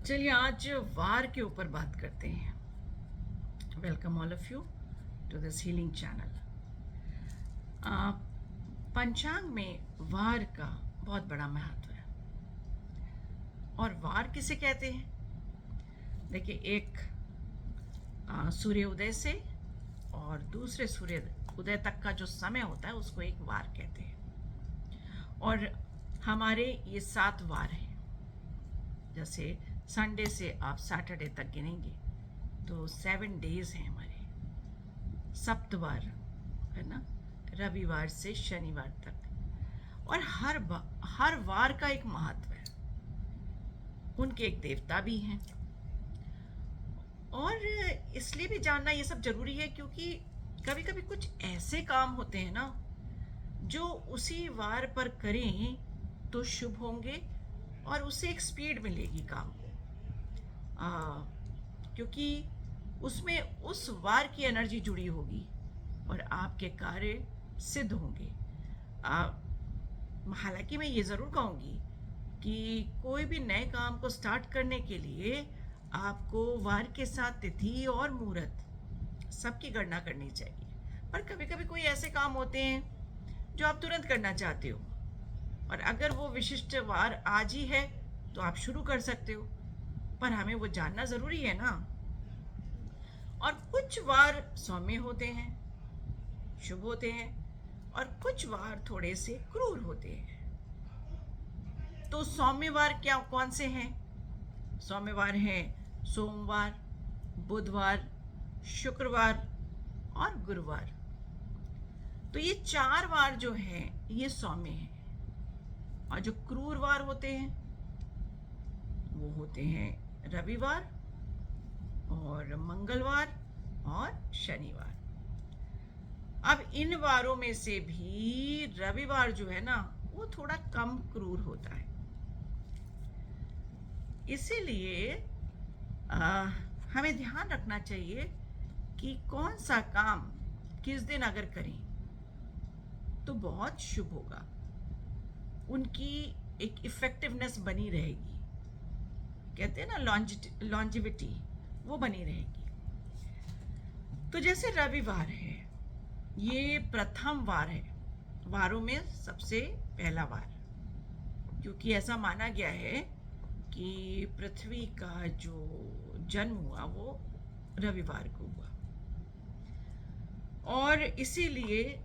चलिए आज वार के ऊपर बात करते हैं। Welcome all of you to this healing channel. पंचांग में वार का बहुत बड़ा महत्व है। और वार किसे कहते हैं? देखिए, एक सूर्य उदय से और दूसरे सूर्य उदय तक का जो समय होता है उसको एक वार कहते हैं। और हमारे ये 7 वार हैं। जैसे संडे से आप सैटरडे तक गिनेंगे तो 7 डेज हैं हमारे। सप्तवार है ना, रविवार से शनिवार तक। और हर वार का एक महत्व है। उनके एक देवता भी हैं। और इसलिए भी जानना ये सब जरूरी है क्योंकि कभी कभी कुछ ऐसे काम होते हैं ना जो उसी वार पर करें तो शुभ होंगे और उससे एक स्पीड मिलेगी काम को। क्योंकि उसमें उस वार की एनर्जी जुड़ी होगी और आपके कार्य सिद्ध होंगे। हालांकि मैं ये ज़रूर कहूँगी कि कोई भी नए काम को स्टार्ट करने के लिए आपको वार के साथ तिथि और मुहूर्त सबकी गणना करनी चाहिए। पर कभी कभी कोई ऐसे काम होते हैं जो आप तुरंत करना चाहते हो और अगर वो विशिष्ट वार आज ही है तो आप शुरू कर सकते हो, पर हमें वो जानना ज़रूरी है ना। और कुछ वार सौम्य होते हैं, शुभ होते हैं, और कुछ वार थोड़े से क्रूर होते हैं। तो सौम्य वार क्या कौन से हैं? सौम्य वार हैं सोमवार, बुधवार, शुक्रवार और गुरुवार। तो ये 4 वार जो हैं ये सौम्य हैं। और जो क्रूर वार होते हैं वो होते हैं रविवार और मंगलवार और शनिवार। अब इन वारों में से भी रविवार जो है ना वो थोड़ा कम क्रूर होता है। इसीलिए हमें ध्यान रखना चाहिए कि कौन सा काम किस दिन अगर करें तो बहुत शुभ होगा, उनकी एक इफेक्टिवनेस बनी रहेगी। कहते हैं ना लॉन्जिविटी, वो बनी रहेगी। तो जैसे रविवार है, ये प्रथम वार है, वारों में सबसे पहला वार, क्योंकि ऐसा माना गया है कि पृथ्वी का जो जन्म हुआ वो रविवार को हुआ। और इसीलिए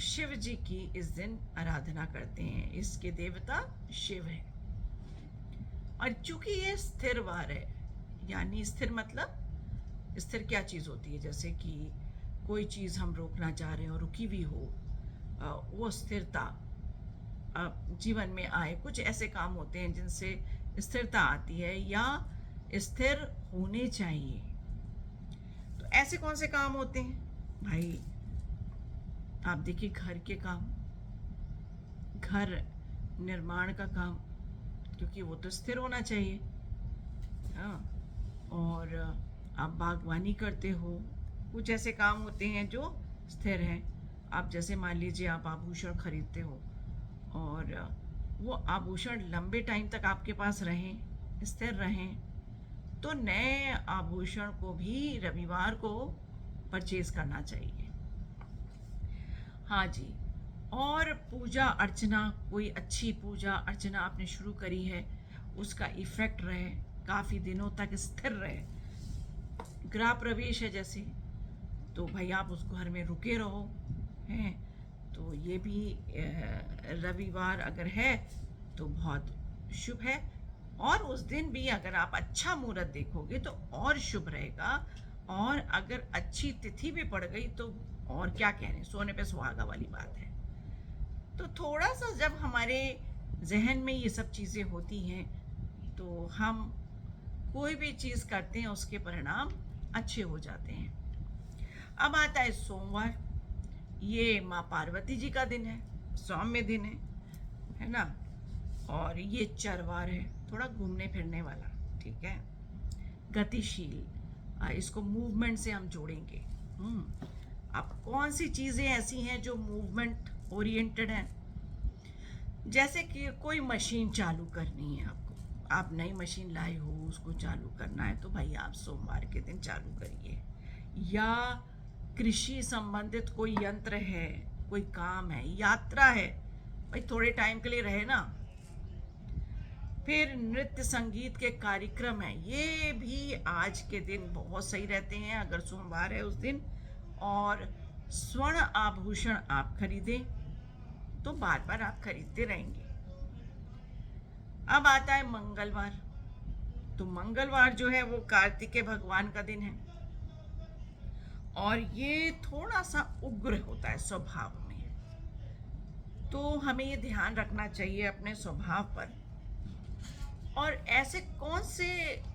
शिव जी की इस दिन आराधना करते हैं। इसके देवता शिव हैं। और चूंकि ये स्थिर वार है, यानी स्थिर मतलब स्थिर क्या चीज़ होती है? जैसे कि कोई चीज़ हम रोकना चाह रहे हैं और रुकी हुई हो, वो स्थिरता जीवन में आए। कुछ ऐसे काम होते हैं जिनसे स्थिरता आती है या स्थिर होने चाहिए। तो ऐसे कौन से काम होते हैं भाई? आप देखिए, घर के काम, घर निर्माण का काम, क्योंकि वो तो स्थिर होना चाहिए। हाँ, और आप बागवानी करते हो, कुछ ऐसे काम होते हैं जो स्थिर हैं। आप जैसे मान लीजिए आप आभूषण खरीदते हो और वो आभूषण लंबे टाइम तक आपके पास रहें, स्थिर रहें, तो नए आभूषण को भी रविवार को परचेज करना चाहिए। हाँ जी। और पूजा अर्चना, कोई अच्छी पूजा अर्चना आपने शुरू करी है, उसका इफेक्ट रहे, काफ़ी दिनों तक स्थिर रहे। गृह प्रवेश है जैसे, तो भाई आप उस घर में रुके रहो हैं, तो ये भी रविवार अगर है तो बहुत शुभ है। और उस दिन भी अगर आप अच्छा मुहूर्त देखोगे तो और शुभ रहेगा। और अगर अच्छी तिथि भी पड़ गई तो और क्या कहने, सोने पे सुहागा वाली बात है। तो थोड़ा सा जब हमारे जहन में ये सब चीज़ें होती हैं तो हम कोई भी चीज़ करते हैं उसके परिणाम अच्छे हो जाते हैं। अब आता है सोमवार। ये माँ पार्वती जी का दिन है, सौम्य दिन है ना। और ये चरवार है, थोड़ा घूमने फिरने वाला, ठीक है, गतिशील। इसको मूवमेंट से हम जोड़ेंगे। अब कौन सी चीज़ें ऐसी हैं जो मूवमेंट ओरिएंटेड हैं? जैसे कि कोई मशीन चालू करनी है आपको, आप नई मशीन लाए हो, उसको चालू करना है, तो भाई आप सोमवार के दिन चालू करिए। या कृषि संबंधित कोई यंत्र है, कोई काम है, यात्रा है, भाई थोड़े टाइम के लिए रहे ना। फिर नृत्य संगीत के कार्यक्रम है, ये भी आज के दिन बहुत सही रहते हैं अगर सोमवार है उस दिन। और स्वर्ण आभूषण आप खरीदें तो बार बार आप खरीदते रहेंगे। अब आता है मंगलवार। तो मंगलवार जो है वो कार्तिकेय भगवान का दिन है, और ये थोड़ा सा उग्र होता है स्वभाव में, तो हमें ये ध्यान रखना चाहिए अपने स्वभाव पर। और ऐसे कौन से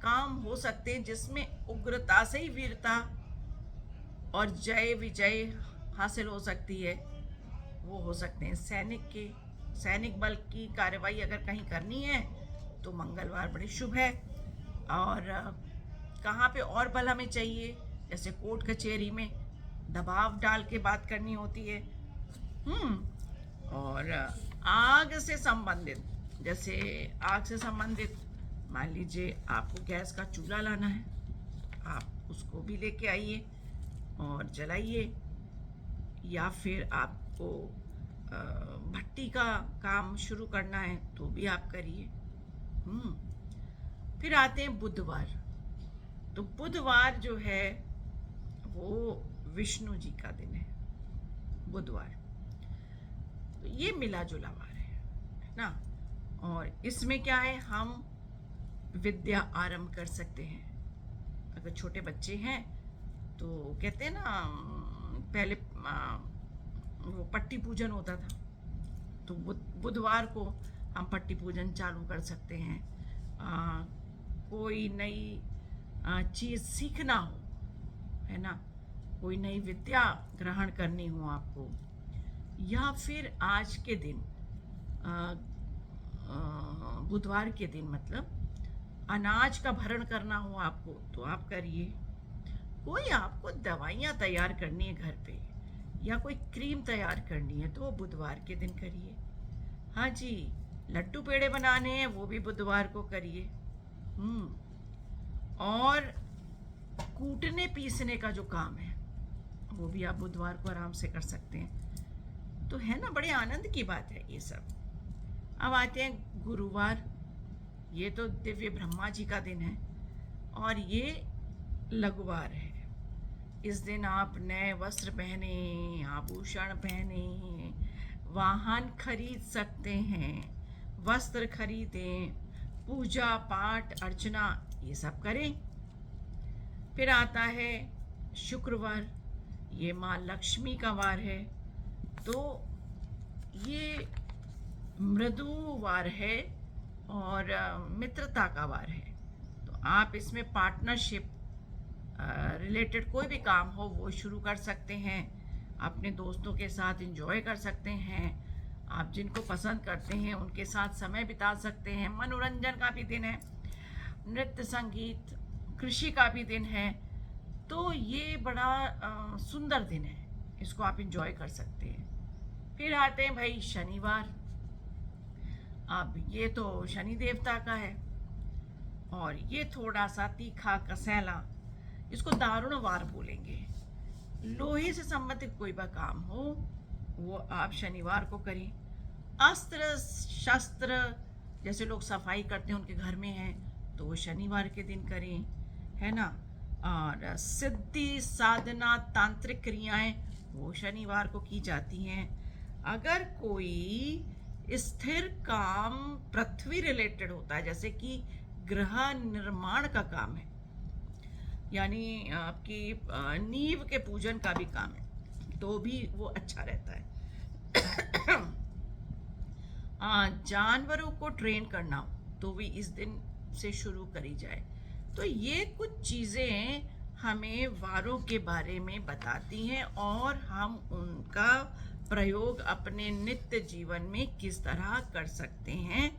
काम हो सकते हैं जिसमें उग्रता से ही वीरता और जय विजय हासिल हो सकती है? वो हो सकते हैं सैनिक बल की कार्रवाई अगर कहीं करनी है तो मंगलवार बड़ी शुभ है। और कहाँ पे और बल हमें चाहिए, जैसे कोर्ट कचहरी में दबाव डाल के बात करनी होती है। और आग से संबंधित, जैसे आग से संबंधित मान लीजिए आपको गैस का चूल्हा लाना है, आप उसको भी लेके आइए और जलाइए। या फिर आपको भट्टी का काम शुरू करना है तो भी आप करिए। फिर आते हैं बुधवार। तो बुधवार जो है वो विष्णु जी का दिन है, बुधवार। तो ये मिला जुला वार है ना। और इसमें क्या है, हम विद्या आरंभ कर सकते हैं। अगर छोटे बच्चे हैं तो कहते हैं ना, पहले वो पट्टी पूजन होता था, तो बुधवार को हम पट्टी पूजन चालू कर सकते हैं। कोई नई चीज़ सीखना हो, है ना, कोई नई विद्या ग्रहण करनी हो आपको, या फिर आज के दिन बुधवार के दिन मतलब अनाज का भरण करना हो आपको तो आप करिए। कोई आपको दवाइयाँ तैयार करनी है घर पे, या कोई क्रीम तैयार करनी है तो बुधवार के दिन करिए। हाँ जी, लड्डू पेड़े बनाने हैं वो भी बुधवार को करिए। और कूटने पीसने का जो काम है वो भी आप बुधवार को आराम से कर सकते हैं। तो है ना, बड़े आनंद की बात है ये सब। अब आते हैं गुरुवार। ये तो दिव्य ब्रह्मा जी का दिन है और ये लघुवार है। इस दिन आप नए वस्त्र पहने, आभूषण पहने, वाहन खरीद सकते हैं, वस्त्र खरीदें, पूजा पाठ अर्चना ये सब करें। फिर आता है शुक्रवार। ये माँ लक्ष्मी का वार है, तो ये मृदुवार है और मित्रता का वार है। तो आप इसमें पार्टनरशिप रिलेटेड कोई भी काम हो वो शुरू कर सकते हैं, अपने दोस्तों के साथ एंजॉय कर सकते हैं, आप जिनको पसंद करते हैं उनके साथ समय बिता सकते हैं। मनोरंजन का भी दिन है, नृत्य संगीत कृषि का भी दिन है। तो ये बड़ा सुंदर दिन है, इसको आप एंजॉय कर सकते हैं। फिर आते हैं भाई शनिवार। अब ये तो शनि देवता का है और ये थोड़ा सा तीखा कसैला, इसको दारुण वार बोलेंगे। लोहे से संबंधित कोई भी काम हो वो आप शनिवार को करें। अस्त्र शस्त्र जैसे लोग सफाई करते हैं उनके घर में है तो वो शनिवार के दिन करें, है ना। और सिद्धि साधना तांत्रिक क्रियाएं वो शनिवार को की जाती हैं। अगर कोई स्थिर काम पृथ्वी रिलेटेड होता है, जैसे कि गृह निर्माण का काम है, यानी आपकी नींव के पूजन का भी काम है, तो भी वो अच्छा रहता है। जानवरों को ट्रेन करना तो भी इस दिन से शुरू करी जाए। तो ये कुछ चीज़ें हमें वारों के बारे में बताती हैं और हम उनका प्रयोग अपने नित्य जीवन में किस तरह कर सकते हैं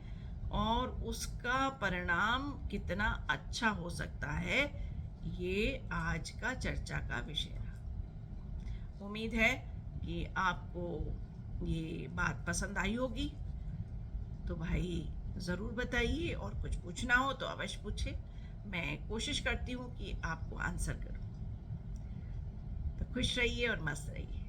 और उसका परिणाम कितना अच्छा हो सकता है, ये आज का चर्चा का विषय रहा। उम्मीद है कि आपको ये बात पसंद आई होगी। तो भाई ज़रूर बताइए और कुछ पूछना हो तो अवश्य पूछें। मैं कोशिश करती हूँ कि आपको आंसर करूँ। तो खुश रहिए और मस्त रहिए।